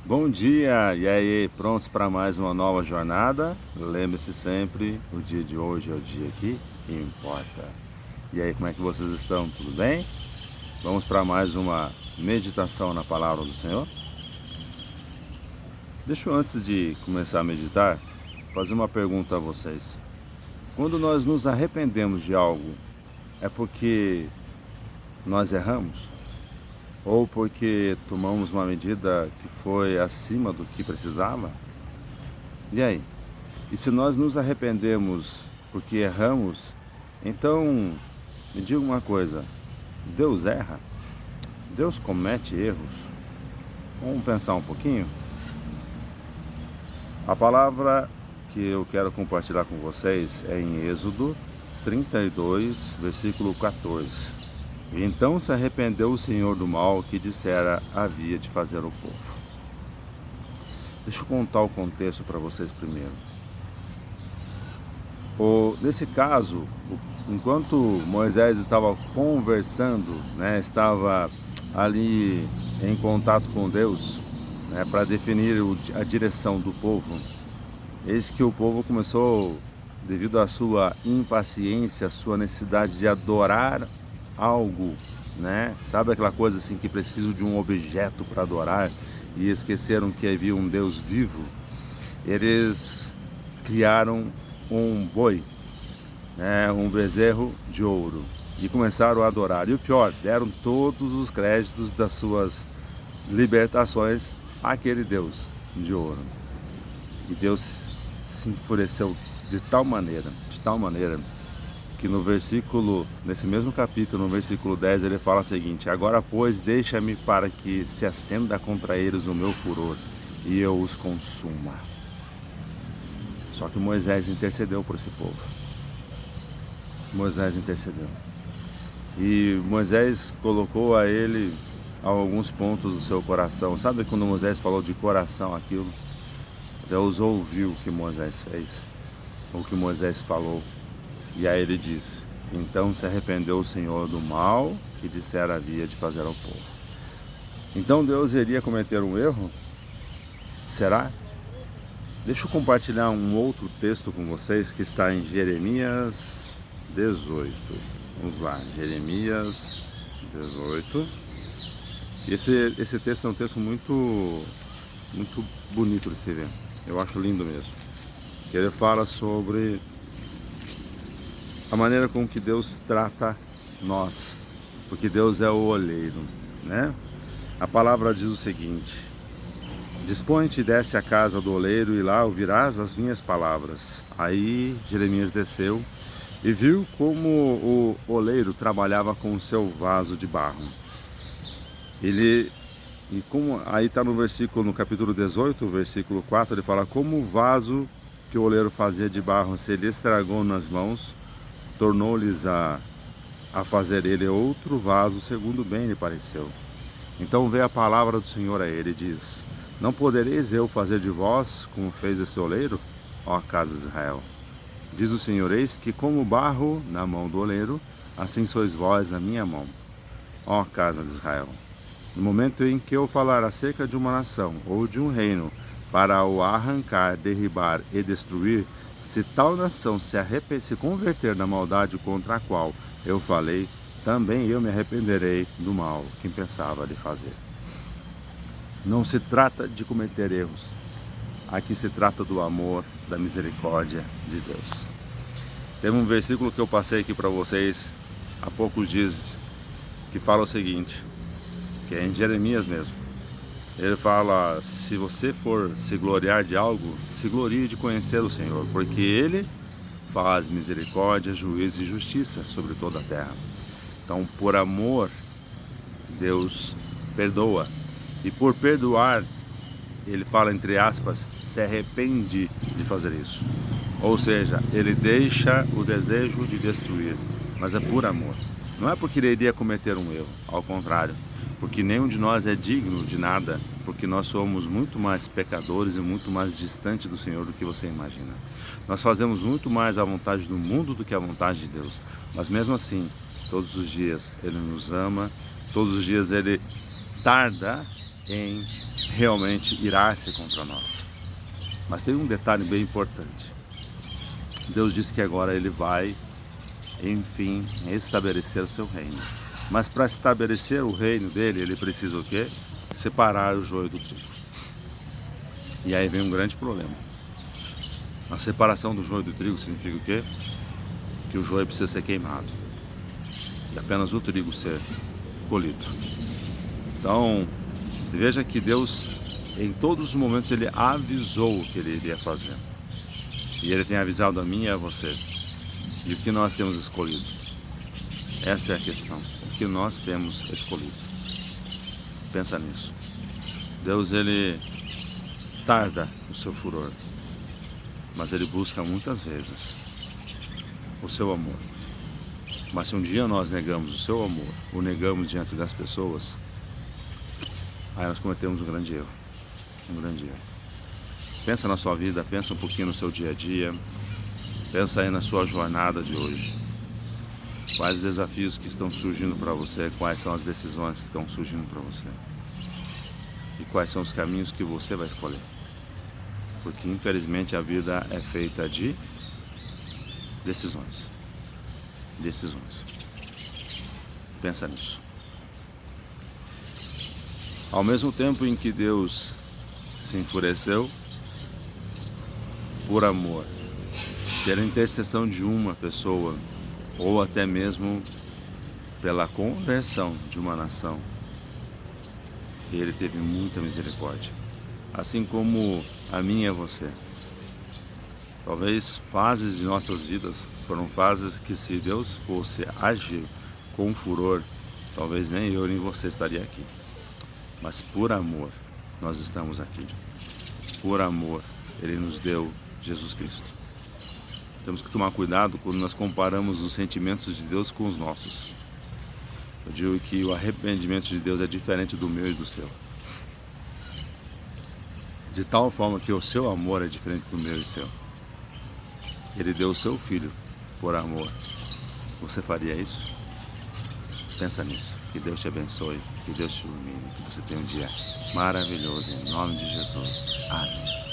Bom dia! E aí, prontos para mais uma nova jornada? Lembre-se sempre, o dia de hoje é o dia que importa. E aí, como é que vocês estão? Tudo bem? Vamos para mais uma meditação na palavra do Senhor? Deixa eu, antes de começar a meditar, fazer uma pergunta a vocês. Quando nós nos arrependemos de algo, é porque nós erramos? Ou porque tomamos uma medida que foi acima do que precisava? E aí? E se nós nos arrependemos porque erramos, então me diga uma coisa: Deus erra? Deus comete erros? Vamos pensar um pouquinho? A palavra que eu quero compartilhar com vocês é em Êxodo 32, versículo 14. E então se arrependeu o Senhor do mal que dissera havia de fazer o povo. Deixa eu contar o contexto para vocês primeiro. Nesse caso, enquanto Moisés estava conversando, estava ali em contato com Deus, para definir a direção do povo, eis que o povo começou, devido à sua impaciência, à sua necessidade de adorar algo, sabe aquela coisa assim que precisam de um objeto para adorar e esqueceram que havia um Deus vivo. Eles criaram um boi, um bezerro de ouro, e começaram a adorar. E o pior, deram todos os créditos das suas libertações àquele Deus de ouro. E Deus se enfureceu de tal maneira, que nesse mesmo capítulo, no versículo 10, ele fala o seguinte: agora, pois, deixa-me para que se acenda contra eles o meu furor, e eu os consuma. Só que Moisés intercedeu por esse povo. Moisés intercedeu. E Moisés colocou a ele alguns pontos do seu coração. Sabe quando Moisés falou de coração aquilo? Deus ouviu o que Moisés fez, o que Moisés falou. E aí ele diz: então se arrependeu o Senhor do mal que dissera havia de fazer ao povo. Então Deus iria cometer um erro? Será? Deixa eu compartilhar um outro texto com vocês que está em Jeremias 18. Vamos lá, Jeremias 18. Esse texto é um texto muito bonito de se ver. Eu acho lindo mesmo. Ele fala sobre a maneira com que Deus trata nós, porque Deus é o olheiro, A palavra diz o seguinte: dispõe-te e desce à casa do oleiro, e lá ouvirás as minhas palavras. Aí Jeremias desceu e viu como o oleiro trabalhava com o seu vaso de barro. Aí está no capítulo 18, versículo 4, ele fala: como o vaso que o oleiro fazia de barro se ele estragou nas mãos, tornou-lhes a fazer ele outro vaso, segundo bem lhe pareceu. Então veio a palavra do Senhor a ele e diz: não podereis eu fazer de vós como fez esse oleiro, ó casa de Israel? Diz o Senhor: eis que como barro na mão do oleiro, assim sois vós na minha mão, ó casa de Israel. No momento em que eu falar acerca de uma nação ou de um reino, para o arrancar, derribar e destruir, se tal nação se converter na maldade contra a qual eu falei, também eu me arrependerei do mal que pensava de fazer. Não se trata de cometer erros. Aqui se trata do amor, da misericórdia de Deus. Teve um versículo que eu passei aqui para vocês há poucos dias, que fala o seguinte, que é em Jeremias mesmo. Ele fala: se você for se gloriar de algo, se glorie de conhecer o Senhor, porque Ele faz misericórdia, juízo e justiça sobre toda a terra. Então, por amor, Deus perdoa. E por perdoar, ele fala, entre aspas, se arrepende de fazer isso. Ou seja, ele deixa o desejo de destruir, mas é por amor. Não é porque ele iria cometer um erro, ao contrário, porque nenhum de nós é digno de nada, porque nós somos muito mais pecadores e muito mais distantes do Senhor do que você imagina. Nós fazemos muito mais a vontade do mundo do que a vontade de Deus, mas mesmo assim, todos os dias Ele nos ama, todos os dias Ele tarda em realmente irar-se contra nós. Mas tem um detalhe bem importante. Deus disse que agora Ele vai, enfim, estabelecer o seu reino. Mas para estabelecer o reino dele, Ele precisa o quê? Separar o joio do trigo. E aí vem um grande problema. A separação do joio do trigo significa o quê? Que o joio precisa ser queimado. E apenas o trigo ser colhido. Então, veja que Deus, em todos os momentos, Ele avisou o que Ele iria fazer. E Ele tem avisado a mim e a você. E o que nós temos escolhido? Essa é a questão. O que nós temos escolhido? Pensa nisso. Deus, Ele tarda o seu furor, mas Ele busca muitas vezes o seu amor. Mas se um dia nós negamos o seu amor, o negamos diante das pessoas, aí nós cometemos um grande erro. Um grande erro. Pensa na sua vida, pensa um pouquinho no seu dia a dia, pensa aí na sua jornada de hoje. Quais desafios que estão surgindo para você, quais são as decisões que estão surgindo para você. E quais são os caminhos que você vai escolher. Porque infelizmente a vida é feita de decisões. Decisões. Pensa nisso. Ao mesmo tempo em que Deus se enfureceu, por amor, pela intercessão de uma pessoa, ou até mesmo pela conversão de uma nação, Ele teve muita misericórdia. Assim como a minha e a você. Talvez fases de nossas vidas foram fases que, se Deus fosse agir com furor, talvez nem eu nem você estaria aqui. Mas por amor nós estamos aqui. Por amor Ele nos deu Jesus Cristo. Temos que tomar cuidado quando nós comparamos os sentimentos de Deus com os nossos. Eu digo que o arrependimento de Deus é diferente do meu e do seu. De tal forma que o seu amor é diferente do meu e seu. Ele deu o seu filho por amor. Você faria isso? Pensa nisso. Que Deus te abençoe, que Deus te ilumine, que você tenha um dia maravilhoso em nome de Jesus. Amém.